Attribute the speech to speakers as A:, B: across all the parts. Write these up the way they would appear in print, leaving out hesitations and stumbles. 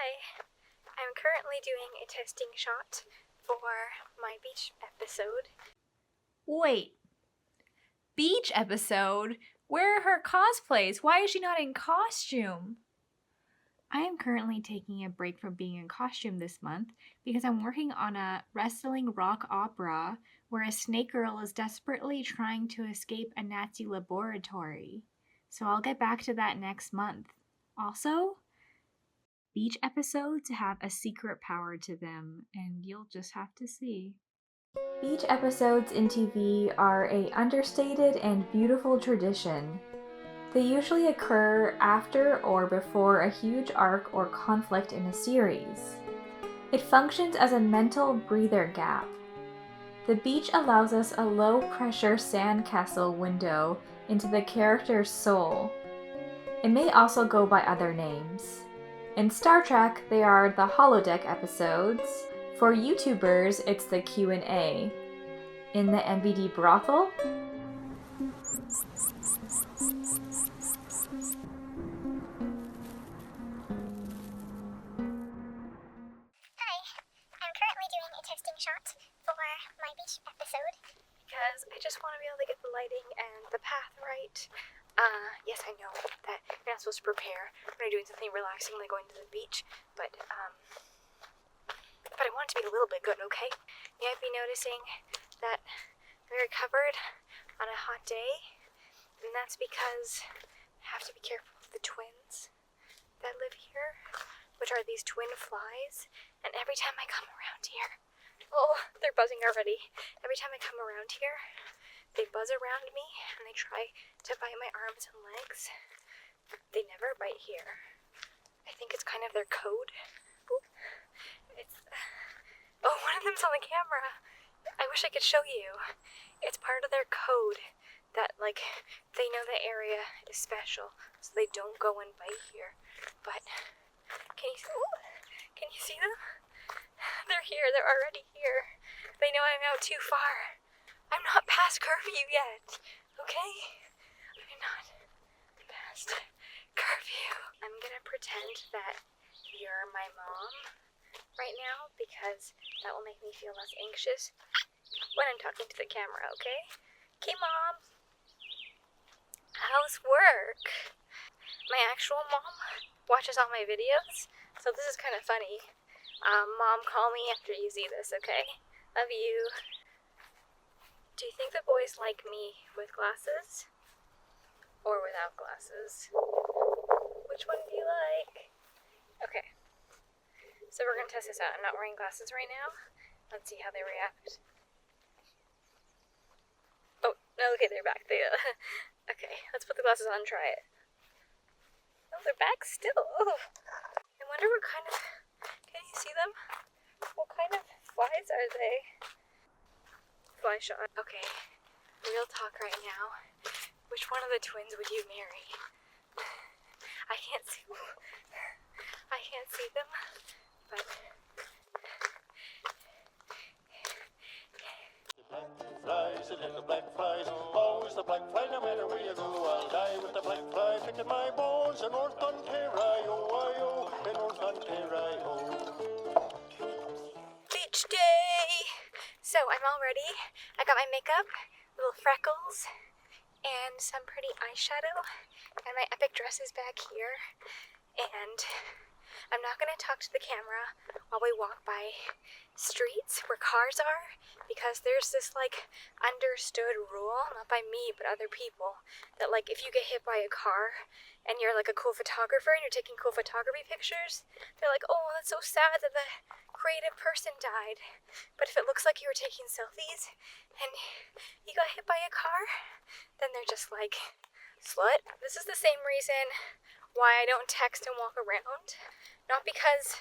A: Hi, I'm currently doing a testing shot for my beach episode.
B: Wait, beach episode? Where are her cosplays? Why is she not in costume? I am currently taking a break from being in costume this month because I'm working on a wrestling rock opera where a snake girl is desperately trying to escape a Nazi laboratory. So I'll get back to that next month. Also, beach episodes have a secret power to them, and you'll just have to see.
C: Beach episodes in TV are an understated and beautiful tradition. They usually occur after or before a huge arc or conflict in a series. It functions as a mental breather gap. The beach allows us a low-pressure sandcastle window into the character's soul. It may also go by other names. In Star Trek, they are the holodeck episodes. For YouTubers, it's the Q&A. In the MBD brothel,
A: Hi, I'm currently doing a testing shot for my beach episode because I just want to be able to get the lighting and the path right. Yes, I know that you're not supposed to prepare when you're doing something relaxing like going to the beach, but I want it to be a little bit good, okay? You might be noticing that we recovered on a hot day, and that's because I have to be careful of the twins that live here, which are these twin flies, and every time I come around here, oh, they're buzzing already. Every time I come around here, they buzz around me, and they try to bite my arms and legs. They never bite here. I think it's kind of their code. Oh, one of them's on the camera. I wish I could show you. It's part of their code that, like, they know the area is special, so they don't go and bite here. But, can you see them? They're here. They're already here. They know I'm out too far. I'm not past curfew yet, okay? I'm not past curfew. I'm gonna pretend that you're my mom right now because that will make me feel less anxious when I'm talking to the camera, okay? Okay, Mom. How's work? My actual mom watches all my videos, so this is kind of funny. Mom, call me after you see this, okay? Love you. Do you think the boys like me with glasses? Or without glasses? Which one do you like? Okay. So we're gonna test this out. I'm not wearing glasses right now. Let's see how they react. Oh, no, okay, they're back. Okay, let's put the glasses on and try it. Oh, they're back still. Oh. I wonder what kind of... Can you see them? What kind of flies are they? Fly shot. Okay, real talk right now. Which one of the twins would you marry? I can't see them, but...
D: Flies, the little black flies, always the black fly, no matter where you go, I'll die with the black fly, picking my bones in North Ontario, in North Ontario.
A: Beach day! So, I'm all ready. I got my makeup, little freckles, and some pretty eyeshadow, and my epic dress is back here, and I'm not going to talk to the camera while we walk by streets where cars are, because there's this, like, understood rule, not by me, but other people, that, like, if you get hit by a car, and you're, like, a cool photographer, and you're taking cool photography pictures, they're like, oh, that's so sad that the creative person died. But if it looks like you were taking selfies, and you got hit by a car, then they're just like, slut. This is the same reason why I don't text and walk around. Not because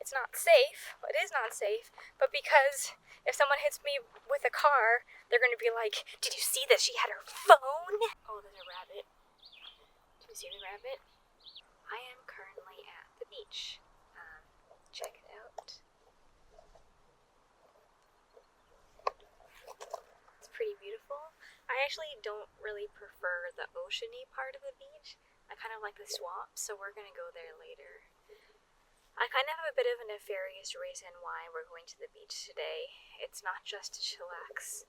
A: it's not safe, it is not safe, but because if someone hits me with a car, they're going to be like, did you see this? She had her phone. Oh, there's a rabbit. Do you see the rabbit? I am currently at the beach. Check it out. It's pretty beautiful. I actually don't really prefer the oceany part of the beach. I kind of like the swamp, so we're gonna go there later. I kind of have a bit of a nefarious reason why we're going to the beach today. It's not just to chillax.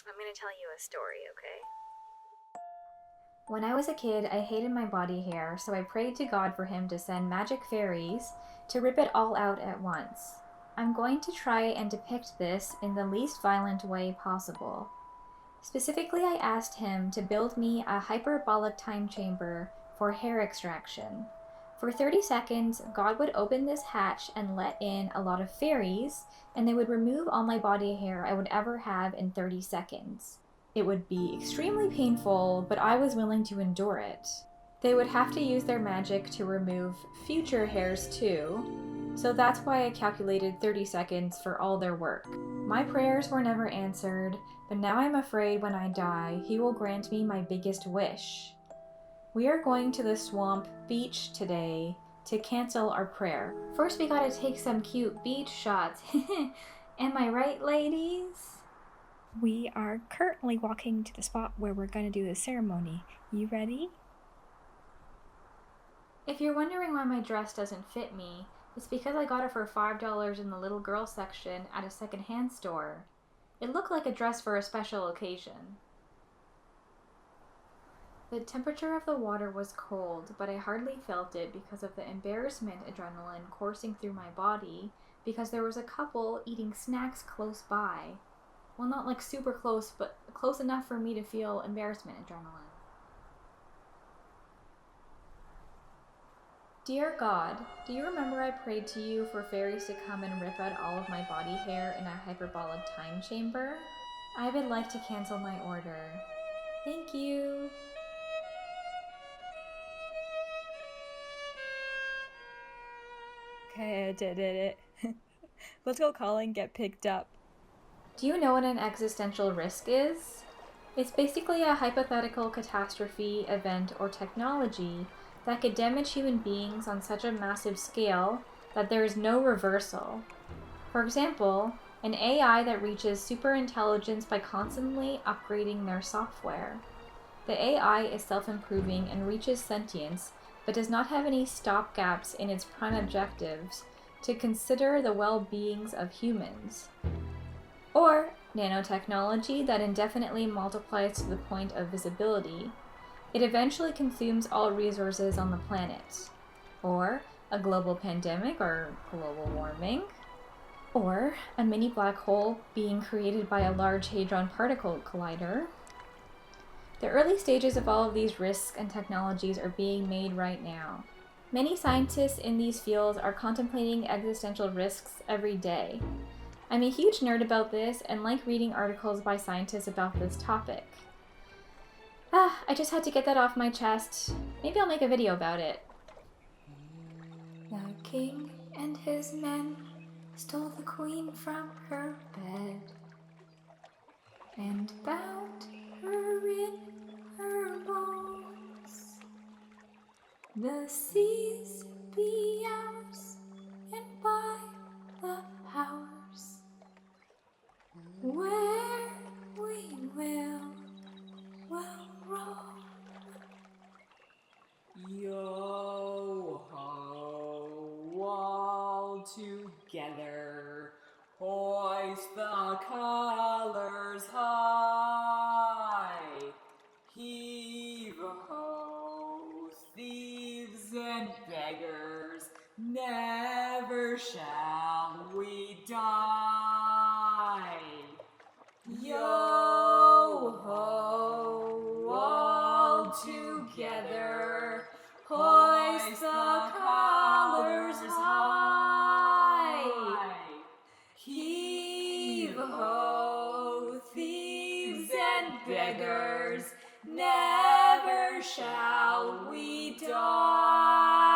A: I'm gonna tell you a story, okay?
C: When I was a kid, I hated my body hair, so I prayed to God for him to send magic fairies to rip it all out at once. I'm going to try and depict this in the least violent way possible. Specifically, I asked him to build me a hyperbolic time chamber for hair extraction. For 30 seconds, God would open this hatch and let in a lot of fairies, and they would remove all my body hair I would ever have in 30 seconds. It would be extremely painful, but I was willing to endure it. They would have to use their magic to remove future hairs too, so that's why I calculated 30 seconds for all their work. My prayers were never answered, but now I'm afraid when I die, he will grant me my biggest wish. We are going to the swamp beach today to cancel our prayer. First we gotta take some cute beach shots. Am I right, ladies?
B: We are currently walking to the spot where we're going to do the ceremony. You ready?
C: If you're wondering why my dress doesn't fit me, it's because I got it for $5 in the little girl section at a secondhand store. It looked like a dress for a special occasion. The temperature of the water was cold, but I hardly felt it because of the embarrassment adrenaline coursing through my body because there was a couple eating snacks close by. Well, not like super close, but close enough for me to feel embarrassment adrenaline. Dear God, do you remember I prayed to you for fairies to come and rip out all of my body hair in a hyperbolic time chamber? I would like to cancel my order. Thank you.
B: Okay, I did it. Let's go call and get picked up.
C: Do you know what an existential risk is? It's basically a hypothetical catastrophe, event, or technology that could damage human beings on such a massive scale that there is no reversal. For example, an AI that reaches superintelligence by constantly upgrading their software. The AI is self-improving and reaches sentience, but does not have any stopgaps in its prime objectives to consider the well-beings of humans. Or nanotechnology that indefinitely multiplies to the point of visibility. It eventually consumes all resources on the planet. Or a global pandemic or global warming. Or a mini black hole being created by a large hadron particle collider. The early stages of all of these risks and technologies are being made right now. Many scientists in these fields are contemplating existential risks every day. I'm a huge nerd about this and like reading articles by scientists about this topic. I just had to get that off my chest. Maybe I'll make a video about it. The king and his men stole the queen from her bed and bound her in her bones. The seas be ours, and by the powers where we will roam.
E: Yo ho, all together, hoist the colors high. Heave ho, thieves and beggars, never shall we die. Yo ho, all together, hoist the colors high. Heave ho, thieves and beggars, never shall we die.